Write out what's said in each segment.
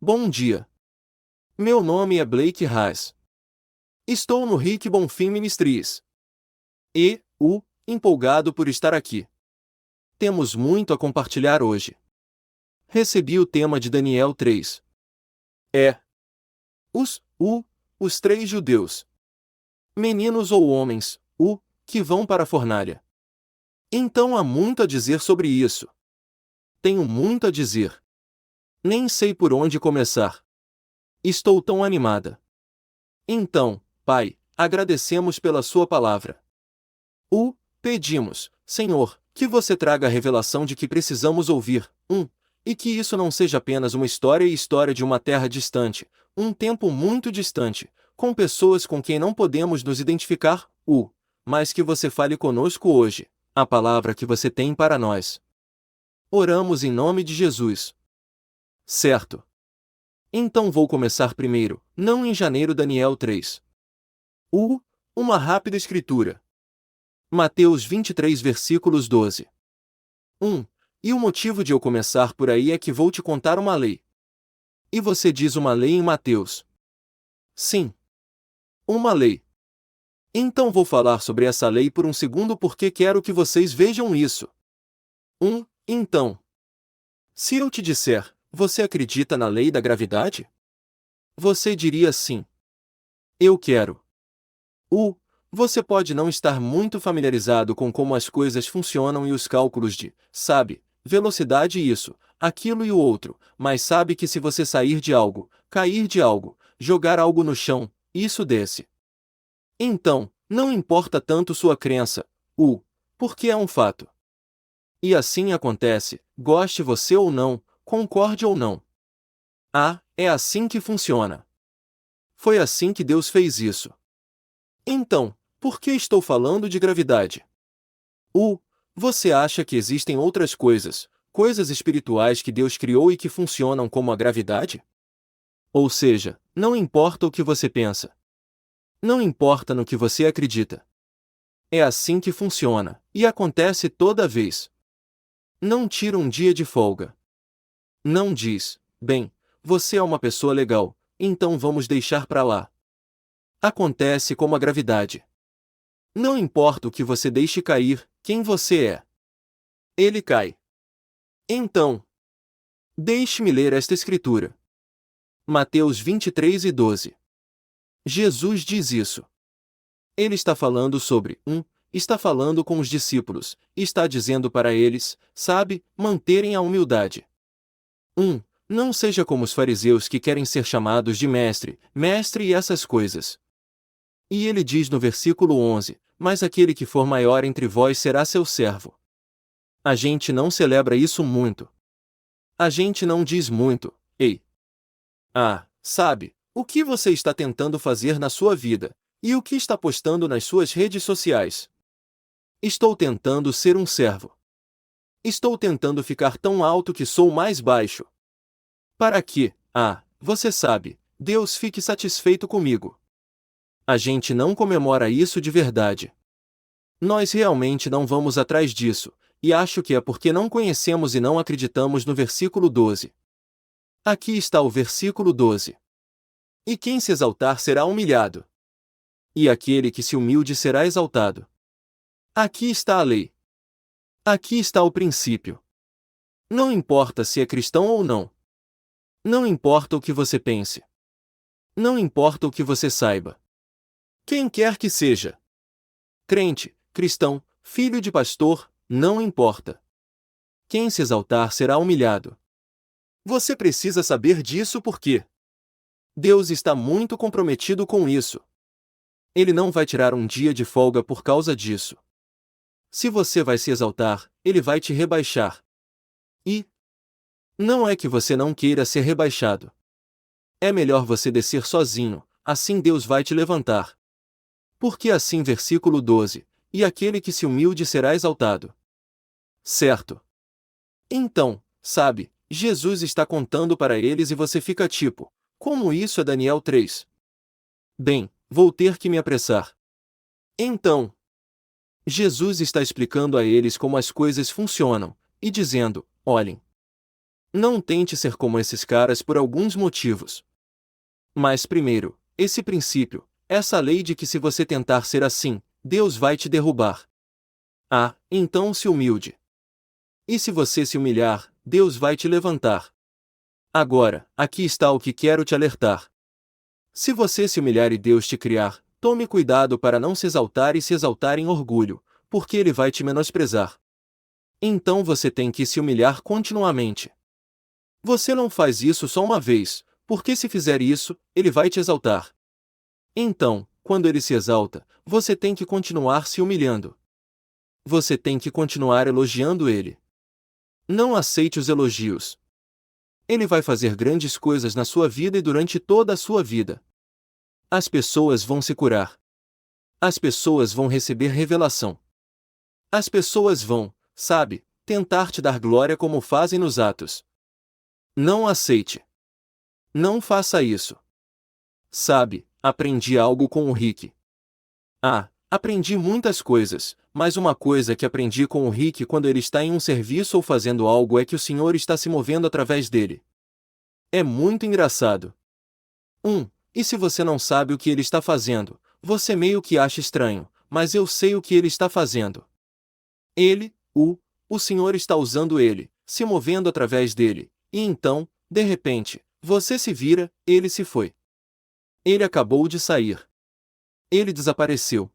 Bom dia. Meu nome é Blake Haas. Estou no Rick Bonfim Ministries. Empolgado por estar aqui. Temos muito a compartilhar hoje. Recebi o tema de Daniel 3. Os três judeus. Meninos ou homens, que vão para a fornalha. Então há muito a dizer sobre isso. Tenho muito a dizer. Nem sei por onde começar. Estou tão animada. Então, Pai, agradecemos pela sua palavra. Pedimos, Senhor, que você traga a revelação de que precisamos ouvir, e que isso não seja apenas uma história de uma terra distante, um tempo muito distante, com pessoas com quem não podemos nos identificar, mas que você fale conosco hoje, a palavra que você tem para nós. Oramos em nome de Jesus. Certo. Então vou começar primeiro, não em janeiro Daniel 3. Uma rápida escritura. Mateus 23 versículos 12. E o motivo de eu começar por aí é que vou te contar uma lei. E você diz uma lei em Mateus? Sim. Uma lei. Então vou falar sobre essa lei por um segundo porque quero que vocês vejam isso. Então. Se eu te disser, você acredita na lei da gravidade? Você diria sim. Eu quero. Você pode não estar muito familiarizado com como as coisas funcionam e os cálculos de, velocidade e isso, aquilo e o outro, mas sabe que se você sair de algo, cair de algo, jogar algo no chão, isso desce. Então, não importa tanto sua crença, porque é um fato. E assim acontece, goste você ou não, concorde ou não. É assim que funciona. Foi assim que Deus fez isso. Então, por que estou falando de gravidade? Você acha que existem outras coisas espirituais que Deus criou e que funcionam como a gravidade? Ou seja, não importa o que você pensa. Não importa no que você acredita. É assim que funciona, e acontece toda vez. Não tira um dia de folga. Não diz, bem, você é uma pessoa legal, então vamos deixar pra lá. Acontece como a gravidade. Não importa o que você deixe cair, quem você é. Ele cai. Então, deixe-me ler esta escritura. Mateus 23 e 12. Jesus diz isso. Ele está falando sobre, está falando com os discípulos, e está dizendo para eles, manterem a humildade. Não seja como os fariseus que querem ser chamados de mestre e essas coisas. E ele diz no versículo 11, mas aquele que for maior entre vós será seu servo. A gente não celebra isso muito. A gente não diz muito, ei. O que você está tentando fazer na sua vida, e o que está postando nas suas redes sociais? Estou tentando ser um servo. Estou tentando ficar tão alto que sou mais baixo. Para que, você sabe, Deus fique satisfeito comigo. A gente não comemora isso de verdade. Nós realmente não vamos atrás disso, e acho que é porque não conhecemos e não acreditamos no versículo 12. Aqui está o versículo 12. E quem se exaltar será humilhado. E aquele que se humilde será exaltado. Aqui está a lei. Aqui está o princípio. Não importa se é cristão ou não. Não importa o que você pense. Não importa o que você saiba. Quem quer que seja. Crente, cristão, filho de pastor, não importa. Quem se exaltar será humilhado. Você precisa saber disso porque Deus está muito comprometido com isso. Ele não vai tirar um dia de folga por causa disso. Se você vai se exaltar, ele vai te rebaixar. E não é que você não queira ser rebaixado. É melhor você descer sozinho, assim Deus vai te levantar. Porque assim versículo 12, e aquele que se humilde será exaltado. Certo. Então, Jesus está contando para eles e você fica tipo, como isso é Daniel 3? Bem, vou ter que me apressar. Então, Jesus está explicando a eles como as coisas funcionam, e dizendo, olhem. Não tente ser como esses caras por alguns motivos. Mas primeiro, esse princípio, essa lei de que se você tentar ser assim, Deus vai te derrubar. Ah, então se humilde. E se você se humilhar, Deus vai te levantar. Agora, aqui está o que quero te alertar. Se você se humilhar e Deus te criar, tome cuidado para não se exaltar e se exaltar em orgulho, porque Ele vai te menosprezar. Então você tem que se humilhar continuamente. Você não faz isso só uma vez, porque se fizer isso, Ele vai te exaltar. Então, quando Ele se exalta, você tem que continuar se humilhando. Você tem que continuar elogiando Ele. Não aceite os elogios. Ele vai fazer grandes coisas na sua vida e durante toda a sua vida. As pessoas vão se curar. As pessoas vão receber revelação. As pessoas vão, sabe, tentar te dar glória como fazem nos atos. Não aceite. Não faça isso. Sabe, aprendi algo com o Rick. Aprendi muitas coisas, mas uma coisa que aprendi com o Rick quando ele está em um serviço ou fazendo algo é que o Senhor está se movendo através dele. É muito engraçado. E se você não sabe o que ele está fazendo, você meio que acha estranho, mas eu sei o que ele está fazendo. O Senhor está usando ele, se movendo através dele, e então, de repente, você se vira, ele se foi. Ele acabou de sair. Ele desapareceu.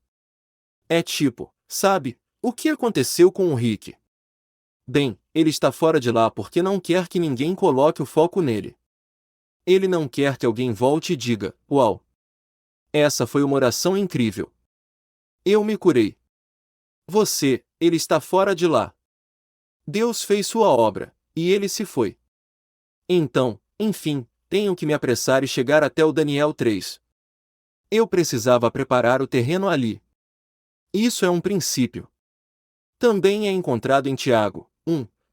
É tipo, sabe, o que aconteceu com o Rick? Bem, ele está fora de lá porque não quer que ninguém coloque o foco nele. Ele não quer que alguém volte e diga, uau! Essa foi uma oração incrível. Eu me curei. Ele está fora de lá. Deus fez sua obra, e ele se foi. Então, enfim, tenho que me apressar e chegar até o Daniel 3. Eu precisava preparar o terreno ali. Isso é um princípio. Também é encontrado em Tiago,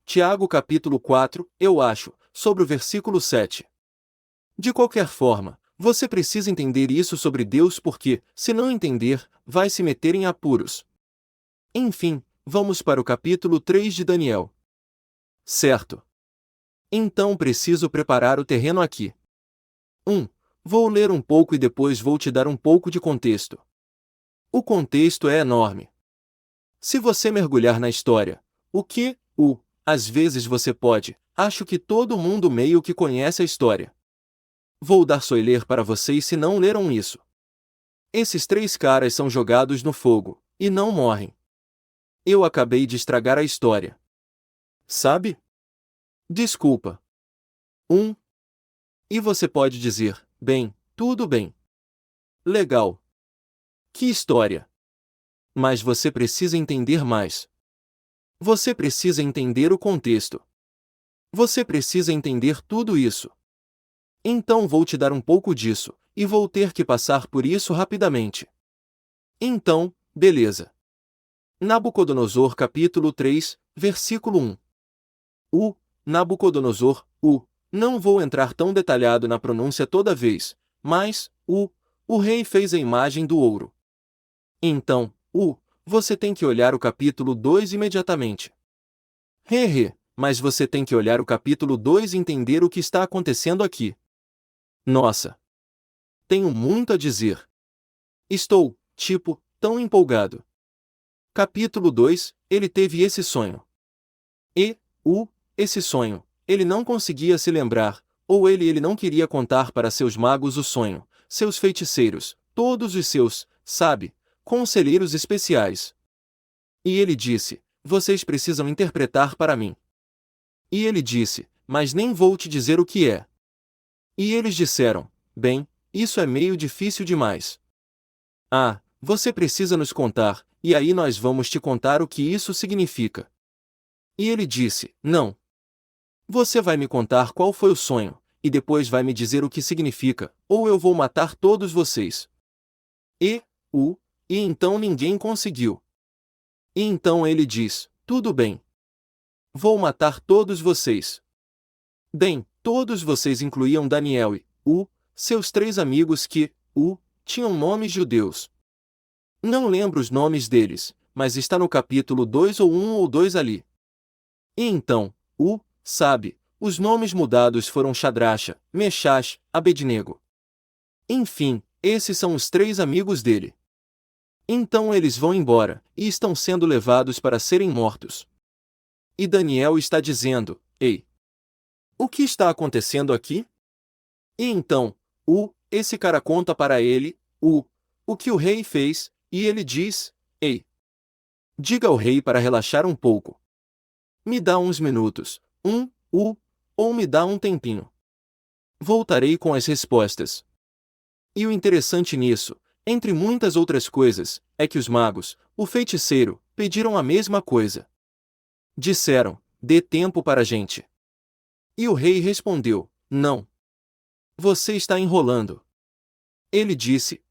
Tiago capítulo 4, eu acho, sobre o versículo 7. De qualquer forma, você precisa entender isso sobre Deus porque, se não entender, vai se meter em apuros. Enfim, vamos para o capítulo 3 de Daniel. Certo. Então preciso preparar o terreno aqui. Vou ler um pouco e depois vou te dar um pouco de contexto. O contexto é enorme. Se você mergulhar na história, às vezes você pode, acho que todo mundo meio que conhece a história. Vou dar spoiler para vocês se não leram isso. Esses 3 caras são jogados no fogo, e não morrem. Eu acabei de estragar a história. Sabe? Desculpa. E você pode dizer, bem, tudo bem. Legal. Que história. Mas você precisa entender mais. Você precisa entender o contexto. Você precisa entender tudo isso. Então vou te dar um pouco disso, e vou ter que passar por isso rapidamente. Então, beleza. Nabucodonosor capítulo 3, versículo 1. Nabucodonosor, não vou entrar tão detalhado na pronúncia toda vez, mas, o rei fez a imagem do ouro. Então, você tem que olhar o capítulo 2 imediatamente. Mas você tem que olhar o capítulo 2 e entender o que está acontecendo aqui. Nossa! Tenho muito a dizer. Estou, tão empolgado. Capítulo 2, ele teve esse sonho. Esse sonho, ele não conseguia se lembrar, ou ele não queria contar para seus magos o sonho, seus feiticeiros, todos os seus, conselheiros especiais. E ele disse, vocês precisam interpretar para mim. E ele disse, mas nem vou te dizer o que é. E eles disseram, bem, isso é meio difícil demais. Você precisa nos contar, e aí nós vamos te contar o que isso significa. E ele disse, não. Você vai me contar qual foi o sonho, e depois vai me dizer o que significa, ou eu vou matar todos vocês. E então ninguém conseguiu. E então ele diz, tudo bem. Vou matar todos vocês. Bem, todos vocês incluíam Daniel e, seus 3 amigos que, tinham nomes judeus. Não lembro os nomes deles, mas está no capítulo 2 ou 1 ou 2 ali. E então, Os nomes mudados foram Shadracha, Meshach, Abednego. Enfim, esses são os 3 amigos dele. Então eles vão embora, e estão sendo levados para serem mortos. E Daniel está dizendo: Ei! O que está acontecendo aqui? E então, esse cara conta para ele, o que o rei fez, e ele diz: Ei! Diga ao rei para relaxar um pouco. Me dá uns minutos, ou me dá um tempinho. Voltarei com as respostas. E o interessante nisso, entre muitas outras coisas, é que os magos, o feiticeiro, pediram a mesma coisa. Disseram: Dê tempo para a gente. E o rei respondeu: Não. Você está enrolando. Ele disse: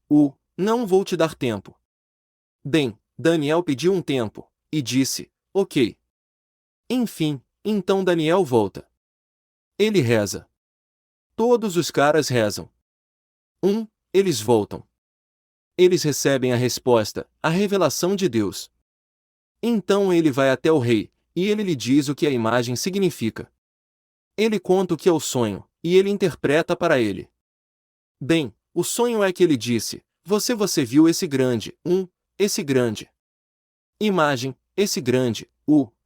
Não vou te dar tempo. Bem, Daniel pediu um tempo, e disse: Ok. Enfim, então Daniel volta. Ele reza. Todos os caras rezam. Eles voltam. Eles recebem a resposta, a revelação de Deus. Então ele vai até o rei, e ele lhe diz o que a imagem significa. Ele conta o que é o sonho, e ele interpreta para ele. Bem, o sonho é que ele disse: Você viu esse grande, esse grande. Imagem, esse grande,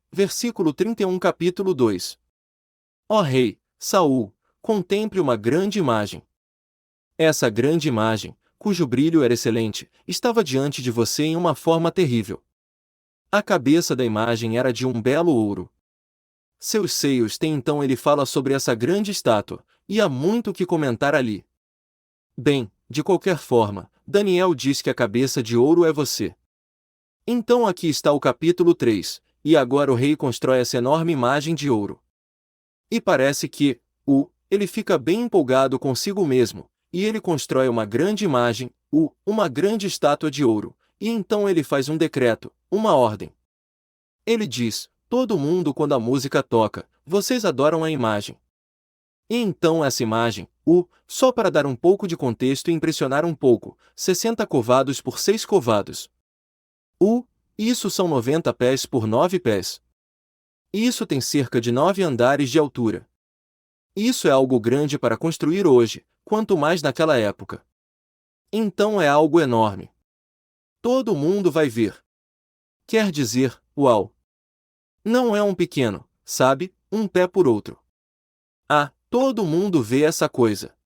versículo 31 capítulo 2. Ó rei, Saul, contemple uma grande imagem. Essa grande imagem, cujo brilho era excelente, estava diante de você em uma forma terrível. A cabeça da imagem era de um belo ouro. Seus seios têm. Então ele fala sobre essa grande estátua, e há muito o que comentar ali. Bem, de qualquer forma, Daniel diz que a cabeça de ouro é você. Então aqui está o capítulo 3, e agora o rei constrói essa enorme imagem de ouro. E parece que, ele fica bem empolgado consigo mesmo, e ele constrói uma grande imagem, uma grande estátua de ouro, e então ele faz um decreto, uma ordem. Ele diz: Todo mundo quando a música toca, vocês adoram a imagem. E então essa imagem, só para dar um pouco de contexto e impressionar um pouco, 60 covados por 6 covados. Isso são 90 pés por 9 pés. Isso tem cerca de 9 andares de altura. Isso é algo grande para construir hoje, quanto mais naquela época. Então é algo enorme. Todo mundo vai ver. Quer dizer, uau! Não é um pequeno, sabe, um pé por outro. Todo mundo vê essa coisa.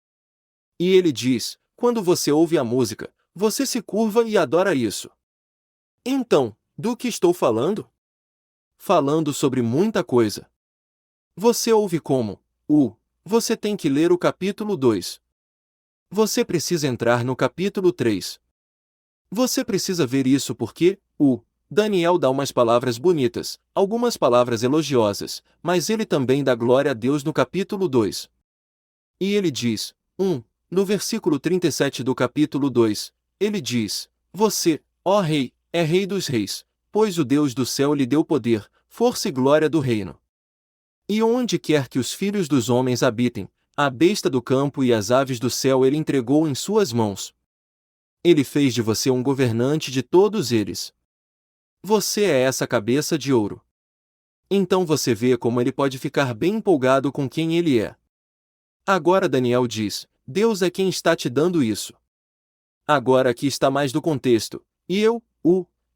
E ele diz: quando você ouve a música, você se curva e adora isso. Então, do que estou falando? Falando sobre muita coisa. Você ouve como, você tem que ler o capítulo 2. Você precisa entrar no capítulo 3. Você precisa ver isso porque, Daniel dá umas palavras bonitas, algumas palavras elogiosas, mas ele também dá glória a Deus no capítulo 2. E ele diz, no versículo 37 do capítulo 2, ele diz: Você, ó rei, é rei dos reis, pois o Deus do céu lhe deu poder, força e glória do reino. E onde quer que os filhos dos homens habitem, a besta do campo e as aves do céu ele entregou em suas mãos. Ele fez de você um governante de todos eles. Você é essa cabeça de ouro. Então você vê como ele pode ficar bem empolgado com quem ele é. Agora Daniel diz: Deus é quem está te dando isso. Agora aqui está mais do contexto, e eu,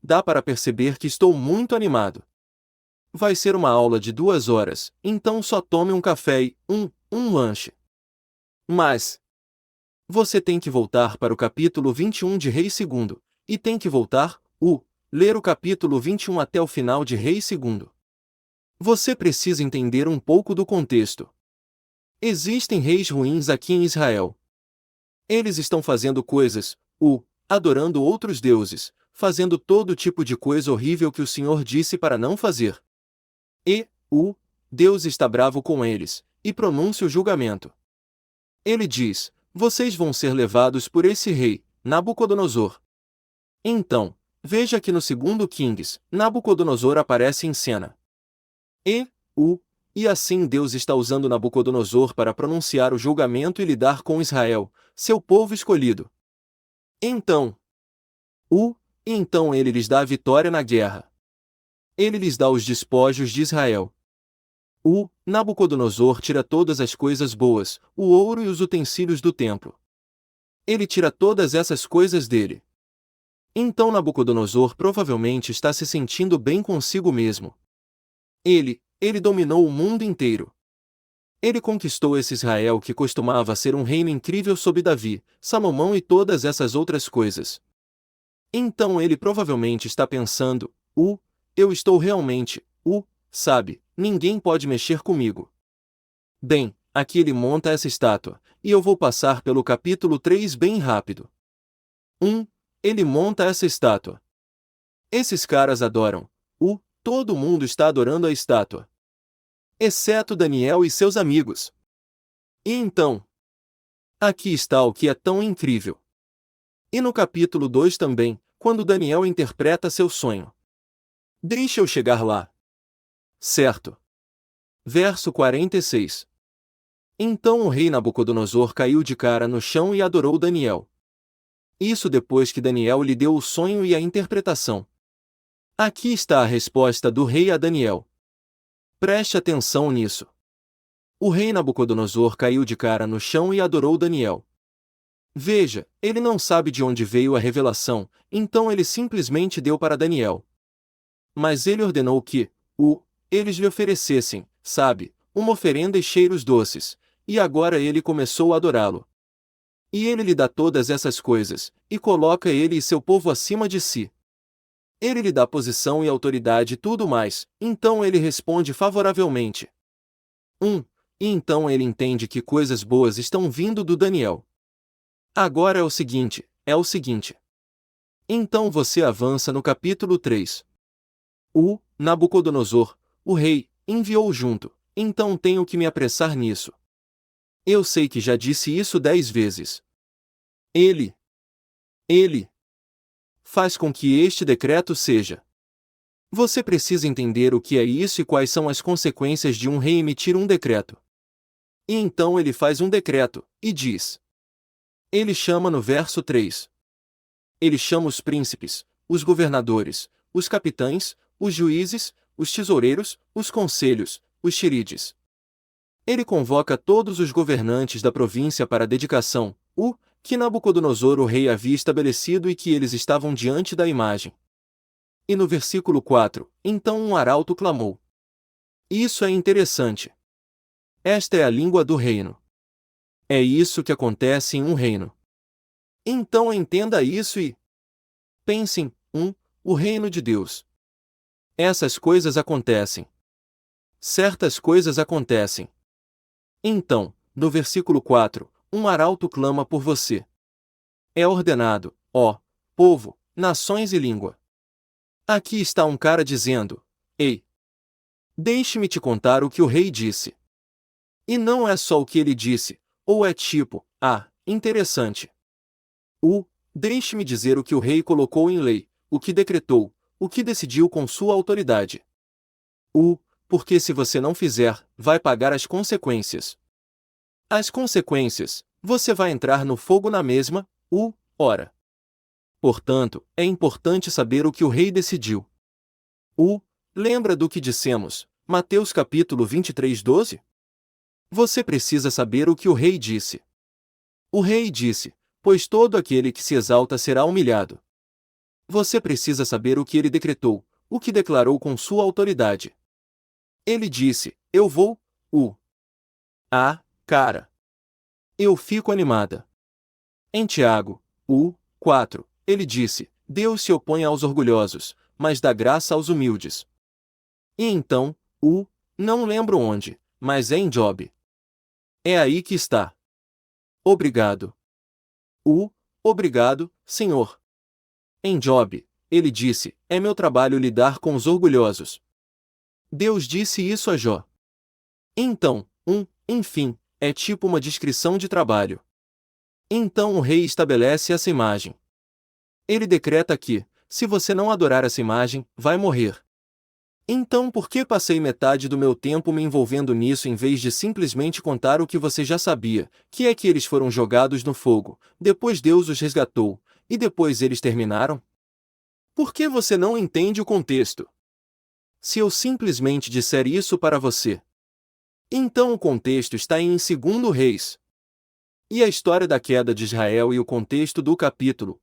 dá para perceber que estou muito animado. Vai ser uma aula de 2 horas, então só tome um café e, um lanche. Mas você tem que voltar para o capítulo 21 de Reis 2, e tem que voltar, ler o capítulo 21 até o final de Reis 2. Você precisa entender um pouco do contexto. Existem reis ruins aqui em Israel. Eles estão fazendo coisas, adorando outros deuses, fazendo todo tipo de coisa horrível que o Senhor disse para não fazer. E, Deus está bravo com eles, e pronuncia o julgamento. Ele diz: Vocês vão ser levados por esse rei, Nabucodonosor. Então, veja que no 2 Kings, Nabucodonosor aparece em cena. E assim Deus está usando Nabucodonosor para pronunciar o julgamento e lidar com Israel, seu povo escolhido. Então, ele lhes dá a vitória na guerra. Ele lhes dá os despojos de Israel. Nabucodonosor tira todas as coisas boas, o ouro e os utensílios do templo. Ele tira todas essas coisas dele. Então Nabucodonosor provavelmente está se sentindo bem consigo mesmo. Ele dominou o mundo inteiro. Ele conquistou esse Israel que costumava ser um reino incrível sob Davi, Salomão e todas essas outras coisas. Então ele provavelmente está pensando, eu estou realmente, sabe, ninguém pode mexer comigo. Bem, aqui ele monta essa estátua, e eu vou passar pelo capítulo 3 bem rápido. Ele monta essa estátua. Esses caras adoram, todo mundo está adorando a estátua. Exceto Daniel e seus amigos. E então? Aqui está o que é tão incrível. E no capítulo 2 também, quando Daniel interpreta seu sonho. Deixa eu chegar lá. Certo. Verso 46. Então o rei Nabucodonosor caiu de cara no chão e adorou Daniel. Isso depois que Daniel lhe deu o sonho e a interpretação. Aqui está a resposta do rei a Daniel. Preste atenção nisso. O rei Nabucodonosor caiu de cara no chão e adorou Daniel. Veja, ele não sabe de onde veio a revelação, então ele simplesmente deu para Daniel. Mas ele ordenou que, eles lhe oferecessem, sabe, uma oferenda e cheiros doces, e agora ele começou a adorá-lo. E ele lhe dá todas essas coisas, e coloca ele e seu povo acima de si. Ele lhe dá posição e autoridade e tudo mais, então ele responde favoravelmente. E então ele entende que coisas boas estão vindo do Daniel. Agora é o seguinte. Então você avança no capítulo 3. Nabucodonosor, o rei, enviou junto, então tenho que me apressar nisso. Eu sei que já disse isso 10 vezes. Ele faz com que este decreto seja. Você precisa entender o que é isso e quais são as consequências de um rei emitir um decreto. E então ele faz um decreto, e diz. Ele chama no verso 3. Ele chama os príncipes, os governadores, os capitães, os juízes, os tesoureiros, os conselhos, os xerides. Ele convoca todos os governantes da província para a dedicação, que Nabucodonosor o rei havia estabelecido e que eles estavam diante da imagem. E no versículo 4, então um arauto clamou. Isso é interessante. Esta é a língua do reino. É isso que acontece em um reino. Então entenda isso e pensem, o reino de Deus. Essas coisas acontecem. Certas coisas acontecem. Então, no versículo 4, um arauto clama por você. É ordenado, ó povo, nações e língua. Aqui está um cara dizendo, ei, deixe-me te contar o que o rei disse. E não é só o que ele disse, ou é tipo, interessante. Deixe-me dizer o que o rei colocou em lei, o que decretou, o que decidiu com sua autoridade. Porque se você não fizer, vai pagar as consequências. As consequências, você vai entrar no fogo na mesma, hora. Portanto, é importante saber o que o rei decidiu. Lembra do que dissemos, Mateus capítulo 23, 12? Você precisa saber o que o rei disse. O rei disse, pois todo aquele que se exalta será humilhado. Você precisa saber o que ele decretou, o que declarou com sua autoridade. Ele disse, eu vou, cara. Eu fico animada. Em Tiago, 4, ele disse, Deus se opõe aos orgulhosos, mas dá graça aos humildes. E então, não lembro onde, mas é em Job. É aí que está. Obrigado. Obrigado, Senhor. Em Job, ele disse, é meu trabalho lidar com os orgulhosos. Deus disse isso a Jó. Então, enfim, é tipo uma descrição de trabalho. Então o rei estabelece essa imagem. Ele decreta que, se você não adorar essa imagem, vai morrer. Então por que passei metade do meu tempo me envolvendo nisso em vez de simplesmente contar o que você já sabia, que é que eles foram jogados no fogo, depois Deus os resgatou, e depois eles terminaram? Por que você não entende o contexto? Se eu simplesmente disser isso para você, Então o contexto está em 2 Reis. E a história da queda de Israel e o contexto do capítulo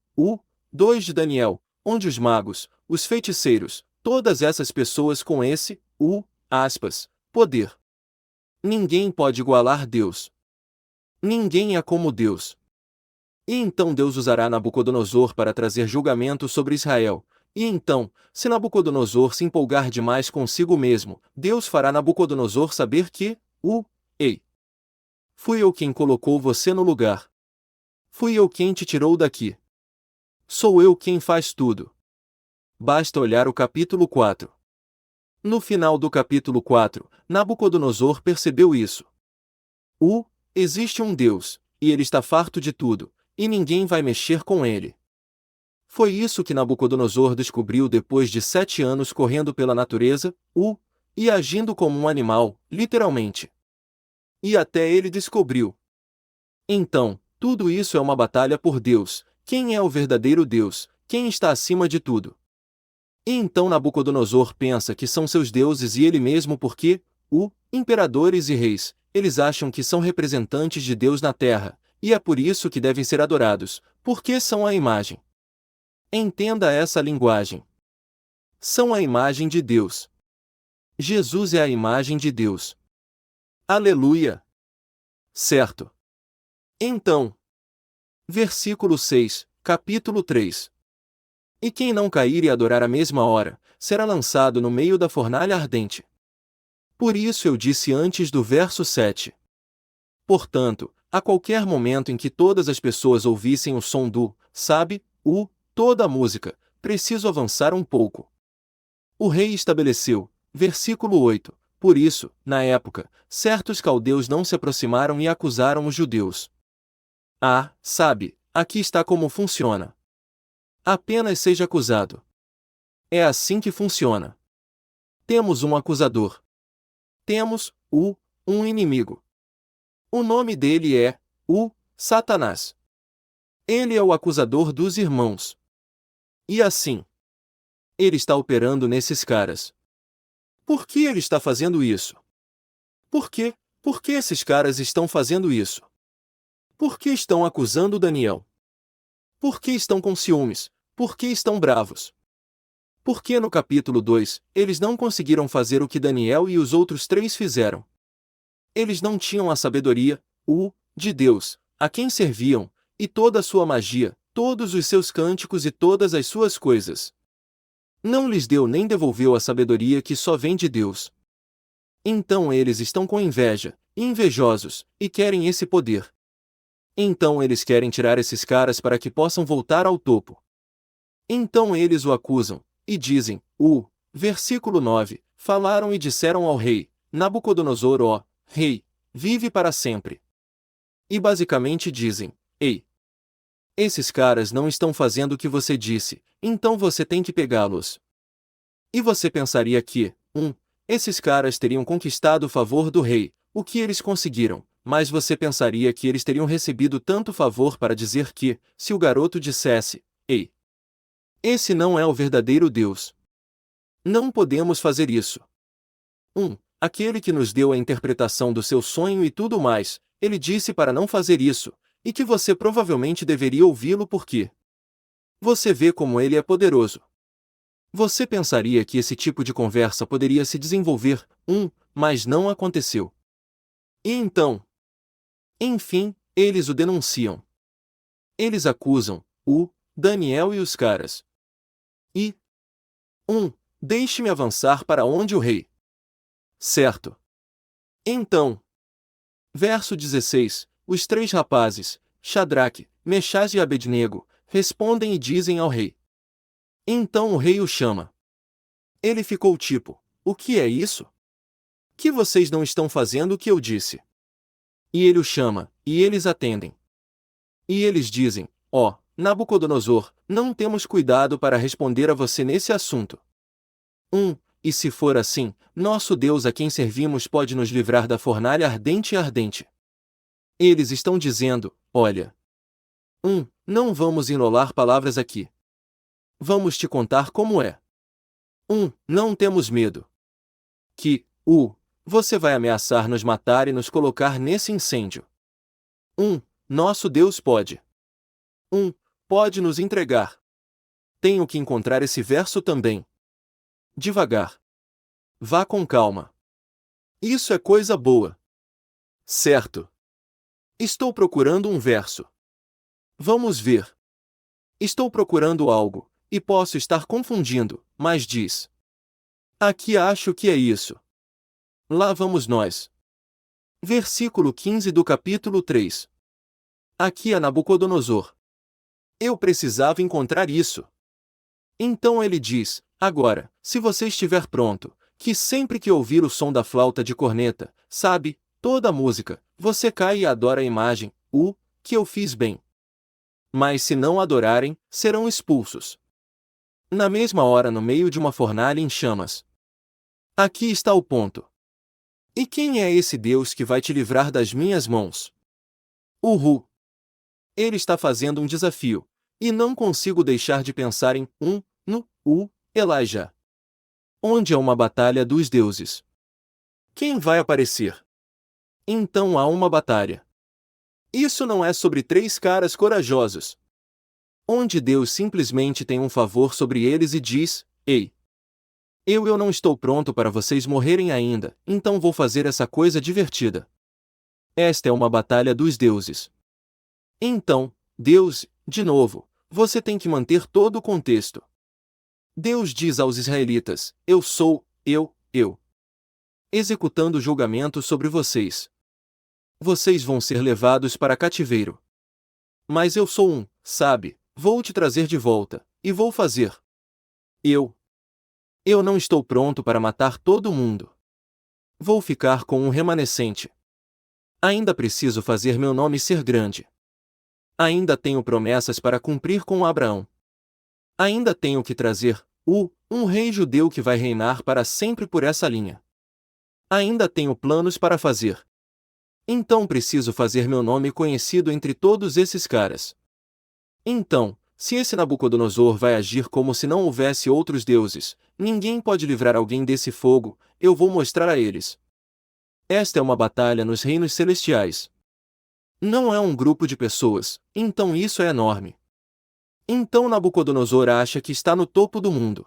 2 de Daniel, onde os magos, os feiticeiros, todas essas pessoas com esse poder. Ninguém pode igualar Deus. Ninguém é como Deus. E então Deus usará Nabucodonosor para trazer julgamento sobre Israel. E então, se Nabucodonosor se empolgar demais consigo mesmo, Deus fará Nabucodonosor saber que, ei, fui eu quem colocou você no lugar. Fui eu quem te tirou daqui. Sou eu quem faz tudo. Basta olhar o capítulo 4. No final do capítulo 4, Nabucodonosor percebeu isso. Existe um Deus, e ele está farto de tudo, e ninguém vai mexer com ele. Foi isso que Nabucodonosor descobriu depois de 7 anos correndo pela natureza, e agindo como um animal, literalmente. E até ele descobriu. Então, tudo isso é uma batalha por Deus. Quem é o verdadeiro Deus? Quem está acima de tudo? E então Nabucodonosor pensa que são seus deuses e ele mesmo porque, imperadores e reis, eles acham que são representantes de Deus na terra, e é por isso que devem ser adorados, porque são a imagem. Entenda essa linguagem. São a imagem de Deus. Jesus é a imagem de Deus. Aleluia! Certo. Então, versículo 6, capítulo 3. E quem não cair e adorar à mesma hora, será lançado no meio da fornalha ardente. Por isso eu disse antes do verso 7. Portanto, a qualquer momento em que todas as pessoas ouvissem o som do, toda a música, preciso avançar um pouco. O rei estabeleceu, versículo 8, por isso, na época, certos caldeus não se aproximaram e acusaram os judeus. Aqui está como funciona. Apenas seja acusado. É assim que funciona. Temos um acusador. Temos, um inimigo. O nome dele é, Satanás. Ele é o acusador dos irmãos. E assim, ele está operando nesses caras. Por que ele está fazendo isso? Por quê? Por que esses caras estão fazendo isso? Por que estão acusando Daniel? Por que estão com ciúmes? Por que estão bravos? Porque no capítulo 2, eles não conseguiram fazer o que Daniel e os outros 3 fizeram. Eles não tinham a sabedoria, de Deus, a quem serviam, e toda a sua magia, todos os seus cânticos e todas as suas coisas. Não lhes deu nem devolveu a sabedoria que só vem de Deus. Então eles estão com inveja, invejosos, e querem esse poder. Então eles querem tirar esses caras para que possam voltar ao topo. Então eles o acusam, e dizem, versículo 9, falaram e disseram ao rei, Nabucodonosor, ó, rei, vive para sempre. E basicamente dizem, ei, esses caras não estão fazendo o que você disse, então você tem que pegá-los. E você pensaria que, esses caras teriam conquistado o favor do rei, o que eles conseguiram, mas você pensaria que eles teriam recebido tanto favor para dizer que, se o garoto dissesse, ei, esse não é o verdadeiro Deus. Não podemos fazer isso. Aquele que nos deu a interpretação do seu sonho e tudo mais, ele disse para não fazer isso, e que você provavelmente deveria ouvi-lo porque você vê como ele é poderoso. Você pensaria que esse tipo de conversa poderia se desenvolver, mas não aconteceu. E então, enfim, eles o denunciam. Eles acusam, Daniel e os caras. E, deixe-me avançar para onde o rei. Certo. Então, verso 16, os 3 rapazes, Shadraque, Meshach e Abednego, respondem e dizem ao rei. Então o rei o chama. Ele ficou tipo, o que é isso? Que vocês não estão fazendo o que eu disse? E ele o chama, e eles atendem. E eles dizem, ó, Nabucodonosor, não temos cuidado para responder a você nesse assunto. E se for assim, nosso Deus a quem servimos pode nos livrar da fornalha ardente e ardente. Eles estão dizendo, olha. Não vamos enrolar palavras aqui. Vamos te contar como é. Não temos medo. Que, Você vai ameaçar nos matar e nos colocar nesse incêndio. Nosso Deus pode. Pode nos entregar. Tenho que encontrar esse verso também. Devagar. Vá com calma. Isso é coisa boa. Certo. Estou procurando um verso. Vamos ver. Estou procurando algo, e posso estar confundindo, mas diz. Aqui acho que é isso. Lá vamos nós. Versículo 15 do capítulo 3. Aqui é Nabucodonosor. Eu precisava encontrar isso. Então ele diz, agora, se você estiver pronto, que sempre que ouvir o som da flauta de corneta, sabe, toda a música, você cai e adora a imagem, que eu fiz bem. Mas se não adorarem, serão expulsos. Na mesma hora no meio de uma fornalha em chamas. Aqui está o ponto. E quem é esse Deus que vai te livrar das minhas mãos? Ele está fazendo um desafio, e não consigo deixar de pensar em Elijah. Onde é uma batalha dos deuses? Quem vai aparecer? Então há uma batalha. Isso não é sobre 3 caras corajosos. Onde Deus simplesmente tem um favor sobre eles e diz, ei, eu não estou pronto para vocês morrerem ainda, então vou fazer essa coisa divertida. Esta é uma batalha dos deuses. Então, Deus, de novo, você tem que manter todo o contexto. Deus diz aos israelitas, eu sou, eu, executando julgamento sobre vocês. Vocês vão ser levados para cativeiro. Mas eu sou vou te trazer de volta, e vou fazer. Eu não estou pronto para matar todo mundo. Vou ficar com um remanescente. Ainda preciso fazer meu nome ser grande. Ainda tenho promessas para cumprir com Abraão. Ainda tenho que trazer, um rei judeu que vai reinar para sempre por essa linha. Ainda tenho planos para fazer. Então preciso fazer meu nome conhecido entre todos esses caras. Então, se esse Nabucodonosor vai agir como se não houvesse outros deuses, ninguém pode livrar alguém desse fogo, eu vou mostrar a eles. Esta é uma batalha nos reinos celestiais. Não é um grupo de pessoas, então isso é enorme. Então Nabucodonosor acha que está no topo do mundo.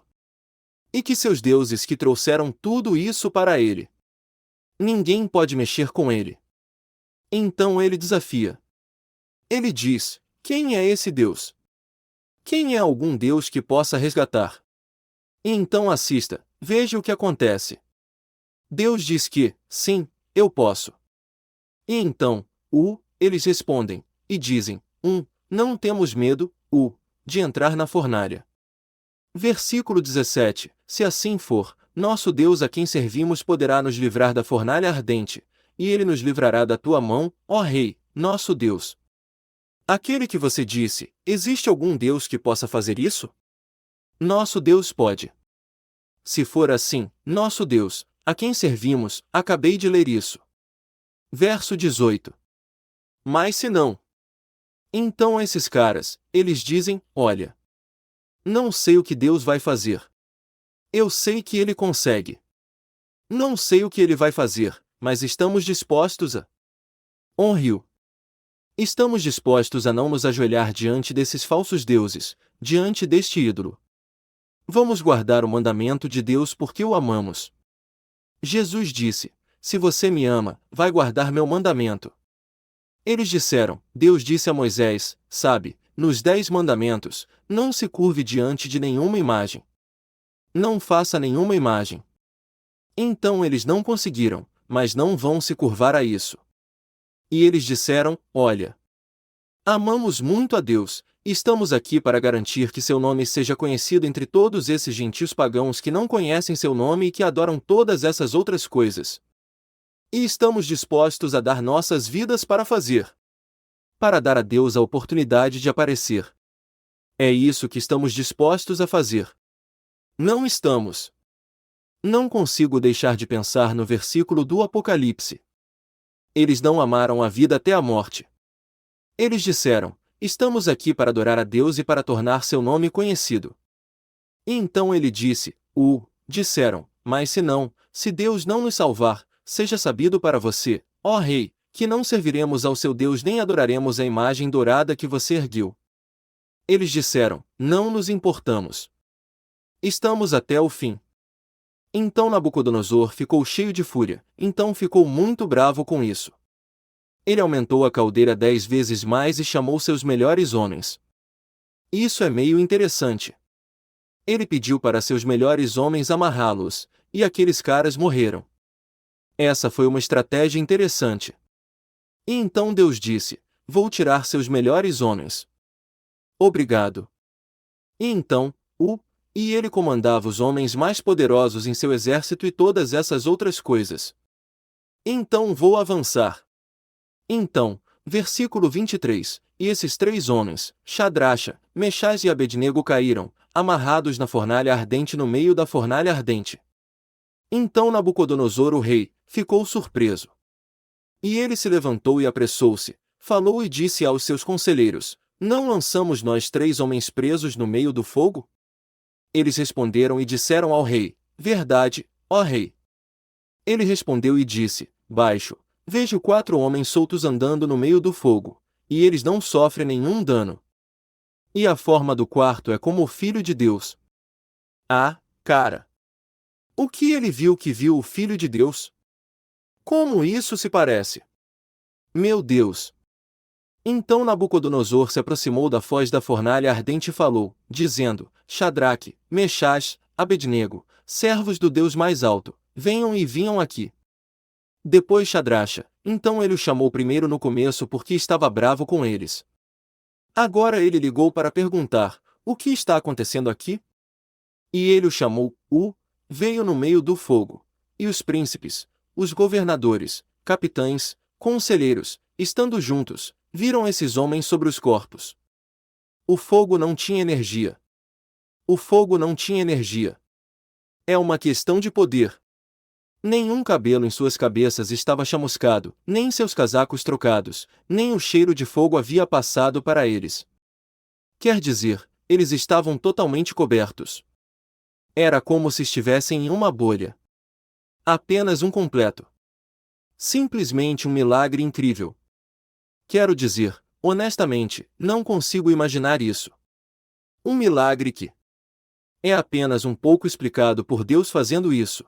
E que seus deuses que trouxeram tudo isso para ele. Ninguém pode mexer com ele. Então ele desafia. Ele diz, quem é esse Deus? Quem é algum Deus que possa resgatar? E então assista, veja o que acontece. Deus diz que, sim, eu posso. E então, eles respondem, e dizem, não temos medo, de entrar na fornalha. Versículo 17, se assim for, nosso Deus a quem servimos poderá nos livrar da fornalha ardente, e ele nos livrará da tua mão, ó Rei, nosso Deus. Aquele que você disse, existe algum Deus que possa fazer isso? Nosso Deus pode. Se for assim, nosso Deus, a quem servimos, acabei de ler isso. Verso 18. Mas se não. Então esses caras, eles dizem, olha. Não sei o que Deus vai fazer. Eu sei que ele consegue. Não sei o que ele vai fazer, mas estamos dispostos a honre-o. Estamos dispostos a não nos ajoelhar diante desses falsos deuses, diante deste ídolo. Vamos guardar o mandamento de Deus porque o amamos. Jesus disse, se você me ama, vai guardar meu mandamento. Eles disseram, Deus disse a Moisés, nos 10 mandamentos, não se curve diante de nenhuma imagem. Não faça nenhuma imagem. Então eles não conseguiram, mas não vão se curvar a isso. E eles disseram, olha. Amamos muito a Deus, e estamos aqui para garantir que seu nome seja conhecido entre todos esses gentios pagãos que não conhecem seu nome e que adoram todas essas outras coisas. E estamos dispostos a dar nossas vidas para fazer. Para dar a Deus a oportunidade de aparecer. É isso que estamos dispostos a fazer. Não estamos. Não consigo deixar de pensar no versículo do Apocalipse. Eles não amaram a vida até a morte. Eles disseram, estamos aqui para adorar a Deus e para tornar seu nome conhecido. E então ele disse, disseram, mas se Deus não nos salvar, seja sabido para você, ó rei, que não serviremos ao seu Deus nem adoraremos a imagem dourada que você ergueu. Eles disseram: não nos importamos. Estamos até o fim. Então Nabucodonosor ficou cheio de fúria, então ficou muito bravo com isso. Ele aumentou a caldeira 10 vezes mais e chamou seus melhores homens. Isso é meio interessante. Ele pediu para seus melhores homens amarrá-los, e aqueles caras morreram. Essa foi uma estratégia interessante. E então Deus disse: vou tirar seus melhores homens. Obrigado. E então, e ele comandava os homens mais poderosos em seu exército e todas essas outras coisas. Então vou avançar. Então, versículo 23, e esses 3 homens, Shadracha, Meshach e Abednego caíram, amarrados na fornalha ardente no meio da fornalha ardente. Então Nabucodonosor o rei, ficou surpreso. E ele se levantou e apressou-se, falou e disse aos seus conselheiros: não lançamos nós 3 homens presos no meio do fogo? Eles responderam e disseram ao rei: verdade, ó rei. Ele respondeu e disse: baixo, vejo 4 homens soltos andando no meio do fogo, e eles não sofrem nenhum dano. E a forma do quarto é como o Filho de Deus. Ah, cara! O que ele viu que viu o Filho de Deus? Como isso se parece? Meu Deus! Então Nabucodonosor se aproximou da foz da fornalha ardente e falou, dizendo: Shadraque, Meshach, Abednego, servos do Deus mais alto, venham e vinham aqui. Depois Shadracha, então ele o chamou primeiro no começo porque estava bravo com eles. Agora ele ligou para perguntar: o que está acontecendo aqui? E ele o chamou, veio no meio do fogo. E os príncipes, os governadores, capitães, conselheiros, estando juntos, viram esses homens sobre os corpos. O fogo não tinha energia. O fogo não tinha energia. É uma questão de poder. Nenhum cabelo em suas cabeças estava chamuscado, nem seus casacos trocados, nem o cheiro de fogo havia passado para eles. Quer dizer, eles estavam totalmente cobertos. Era como se estivessem em uma bolha. Apenas um completo. Simplesmente um milagre incrível. Quero dizer, honestamente, não consigo imaginar isso. Um milagre que é apenas um pouco explicado por Deus fazendo isso.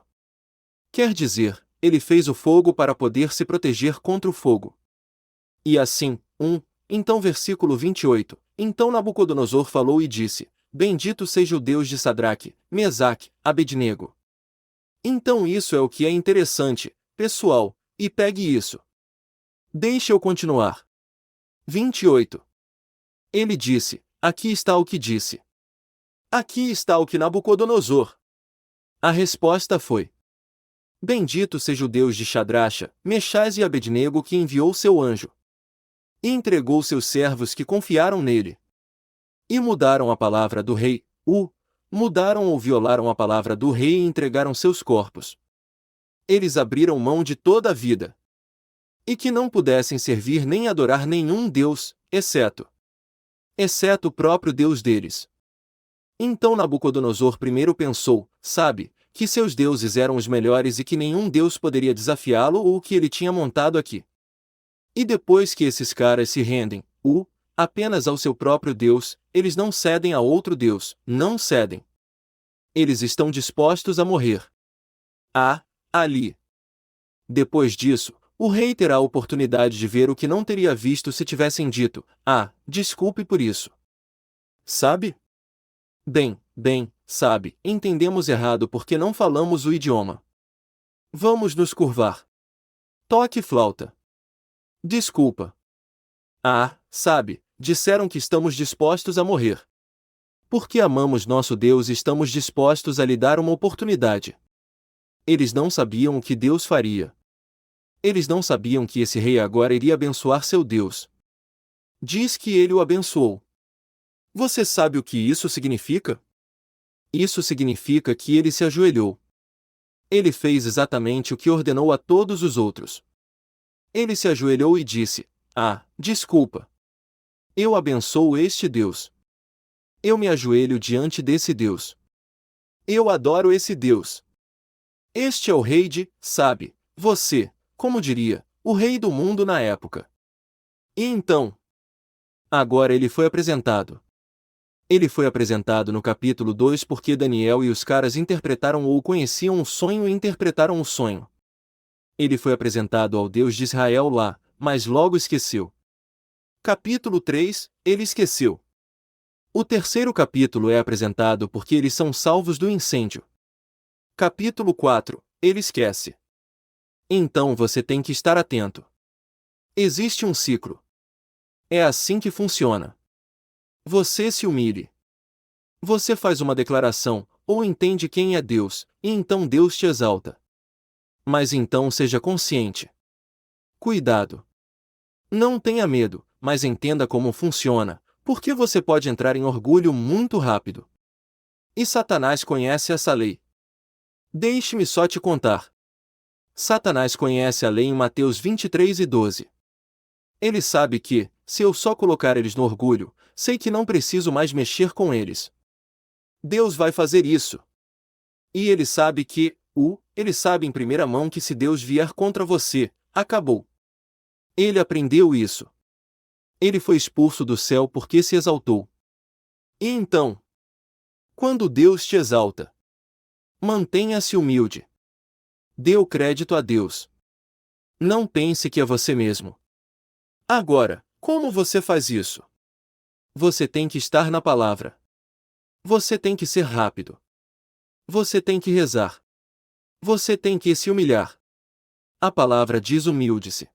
Quer dizer, ele fez o fogo para poder se proteger contra o fogo. E assim, então versículo 28, então Nabucodonosor falou e disse: bendito seja o Deus de Sadraque, Mesaque, Abednego. Então isso é o que é interessante, pessoal, e pegue isso. Deixe eu continuar. 28. Ele disse: aqui está o que disse. Aqui está o que Nabucodonosor. A resposta foi: bendito seja o Deus de Shadracha, Meshach e Abednego que enviou seu anjo. E entregou seus servos que confiaram nele. E mudaram a palavra do rei, mudaram ou violaram a palavra do rei e entregaram seus corpos. Eles abriram mão de toda a vida. E que não pudessem servir nem adorar nenhum Deus, exceto o próprio Deus deles. Então Nabucodonosor primeiro pensou, que seus deuses eram os melhores e que nenhum Deus poderia desafiá-lo ou o que ele tinha montado aqui. E depois que esses caras se rendem, apenas ao seu próprio Deus, eles não cedem a outro Deus, não cedem. Eles estão dispostos a morrer. Ali. Depois disso, o rei terá a oportunidade de ver o que não teria visto se tivessem dito: desculpe por isso. Sabe? Entendemos errado porque não falamos o idioma. Vamos nos curvar. Toque flauta. Desculpa. Disseram que estamos dispostos a morrer. Porque amamos nosso Deus e estamos dispostos a lhe dar uma oportunidade. Eles não sabiam o que Deus faria. Eles não sabiam que esse rei agora iria abençoar seu Deus. Diz que ele o abençoou. Você sabe o que isso significa? Isso significa que ele se ajoelhou. Ele fez exatamente o que ordenou a todos os outros. Ele se ajoelhou e disse: desculpa. Eu abençoo este Deus. Eu me ajoelho diante desse Deus. Eu adoro esse Deus. Este é o rei de, Você, como diria, o rei do mundo na época. E então? Agora ele foi apresentado. Ele foi apresentado no capítulo 2 porque Daniel e os caras interpretaram ou conheciam o sonho e interpretaram o sonho. Ele foi apresentado ao Deus de Israel lá, mas logo esqueceu. Capítulo 3, ele esqueceu. O terceiro capítulo é apresentado porque eles são salvos do incêndio. Capítulo 4, ele esquece. Então você tem que estar atento. Existe um ciclo. É assim que funciona. Você se humilhe. Você faz uma declaração, ou entende quem é Deus, e então Deus te exalta. Mas então seja consciente. Cuidado. Não tenha medo, mas entenda como funciona, porque você pode entrar em orgulho muito rápido. E Satanás conhece essa lei. Deixe-me só te contar. Satanás conhece a lei em Mateus 23:12. Ele sabe que, se eu só colocar eles no orgulho, sei que não preciso mais mexer com eles. Deus vai fazer isso. E ele sabe que, ele sabe em primeira mão que se Deus vier contra você, acabou. Ele aprendeu isso. Ele foi expulso do céu porque se exaltou. E então? Quando Deus te exalta, mantenha-se humilde. Dê o crédito a Deus. Não pense que é você mesmo. Agora, como você faz isso? Você tem que estar na palavra. Você tem que ser rápido. Você tem que rezar. Você tem que se humilhar. A palavra diz humilde-se.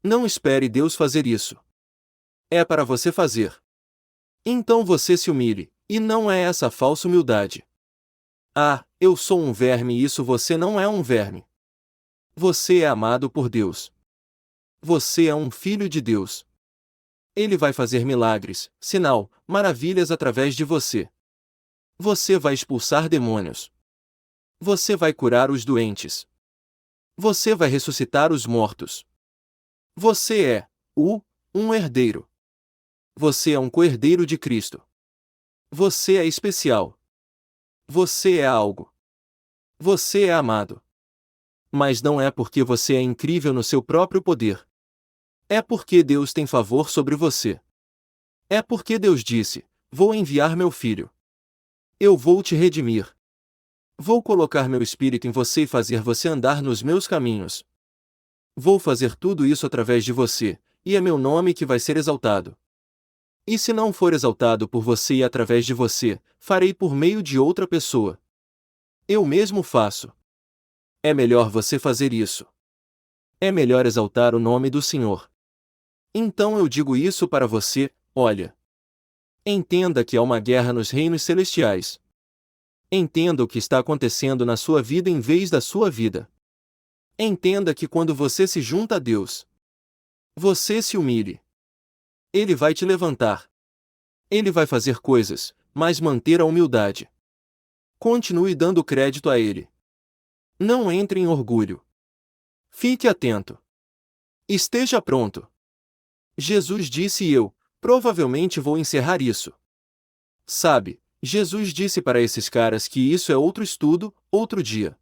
Não espere Deus fazer isso. É para você fazer. Então você se humilhe, e não é essa falsa humildade. Ah, eu sou um verme e isso você não é um verme. Você é amado por Deus. Você é um filho de Deus. Ele vai fazer milagres, sinal, maravilhas através de você. Você vai expulsar demônios. Você vai curar os doentes. Você vai ressuscitar os mortos. Você é, um herdeiro. Você é um co-herdeiro de Cristo. Você é especial. Você é algo. Você é amado. Mas não é porque você é incrível no seu próprio poder. É porque Deus tem favor sobre você. É porque Deus disse: vou enviar meu filho. Eu vou te redimir. Vou colocar meu espírito em você e fazer você andar nos meus caminhos. Vou fazer tudo isso através de você, e é meu nome que vai ser exaltado. E se não for exaltado por você e através de você, farei por meio de outra pessoa. Eu mesmo faço. É melhor você fazer isso. É melhor exaltar o nome do Senhor. Então eu digo isso para você, olha. Entenda que há uma guerra nos reinos celestiais. Entenda o que está acontecendo na sua vida em vez da sua vida. Entenda que quando você se junta a Deus, você se humilhe. Ele vai te levantar. Ele vai fazer coisas, mas manter a humildade. Continue dando crédito a Ele. Não entre em orgulho. Fique atento. Esteja pronto. Jesus disse e eu, provavelmente vou encerrar isso. Sabe, Jesus disse para esses caras que isso é outro estudo, outro dia.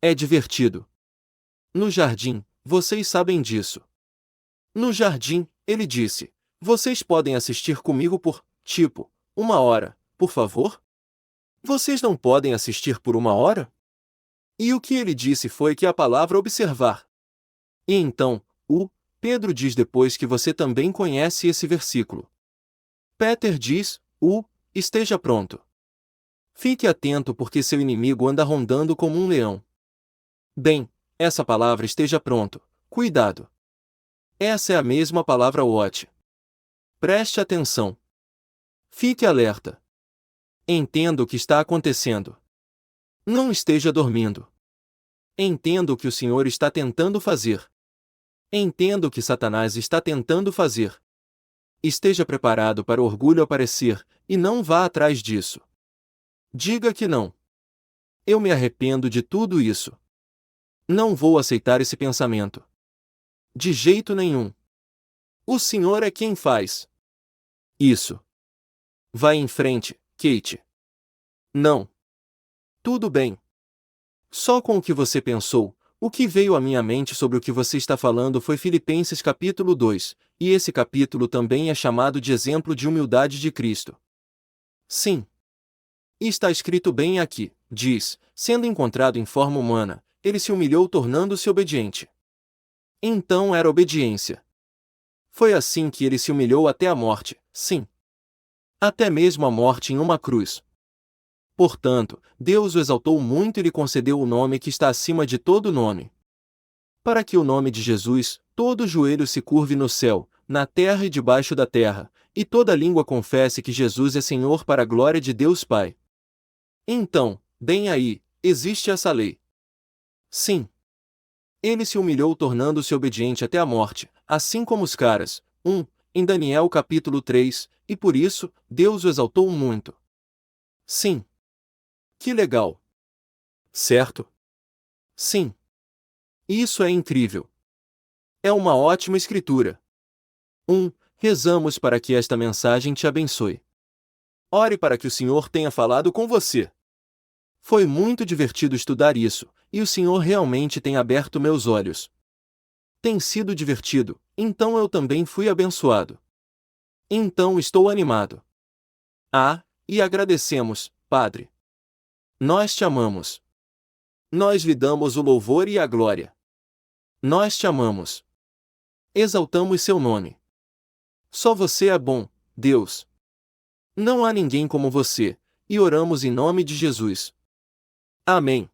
É divertido. No jardim, vocês sabem disso. No jardim, ele disse: vocês podem assistir comigo por, 1 hora, por favor? Vocês não podem assistir por 1 hora? E o que ele disse foi que a palavra observar. E então, Pedro diz depois que você também conhece esse versículo. Peter diz, esteja pronto. Fique atento porque seu inimigo anda rondando como um leão. Bem, essa palavra esteja pronto, cuidado. Essa é a mesma palavra watch. Preste atenção. Fique alerta. Entenda o que está acontecendo. Não esteja dormindo. Entenda o que o Senhor está tentando fazer. Entenda o que Satanás está tentando fazer. Esteja preparado para o orgulho aparecer, e não vá atrás disso. Diga que não. Eu me arrependo de tudo isso. Não vou aceitar esse pensamento. De jeito nenhum. O Senhor é quem faz isso. Vai em frente, Kate. Não. Tudo bem. Só com o que você pensou, O que veio à minha mente sobre o que você está falando foi Filipenses capítulo 2, e esse capítulo também é chamado de exemplo de humildade de Cristo. Sim. E está escrito bem aqui, diz, sendo encontrado em forma humana, ele se humilhou tornando-se obediente. Então era obediência. Foi assim que ele se humilhou até a morte, sim. Até mesmo a morte em uma cruz. Portanto, Deus o exaltou muito e lhe concedeu o nome que está acima de todo nome. Para que o nome de Jesus, todo joelho se curve no céu, na terra e debaixo da terra, e toda língua confesse que Jesus é Senhor para a glória de Deus Pai. Então, bem aí, existe essa lei. Sim. Ele se humilhou tornando-se obediente até a morte, assim como os caras, em Daniel capítulo 3, e por isso, Deus o exaltou muito. Sim. Que legal. Certo? Sim. Isso é incrível. É uma ótima escritura. Rezamos para que esta mensagem te abençoe. Ore para que o Senhor tenha falado com você. Foi muito divertido estudar isso, e o Senhor realmente tem aberto meus olhos. Tem sido divertido, então eu também fui abençoado. Então estou animado. E agradecemos, Padre. Nós te amamos. Nós lhe damos o louvor e a glória. Nós te amamos. Exaltamos seu nome. Só você é bom, Deus. Não há ninguém como você, e oramos em nome de Jesus. Amém.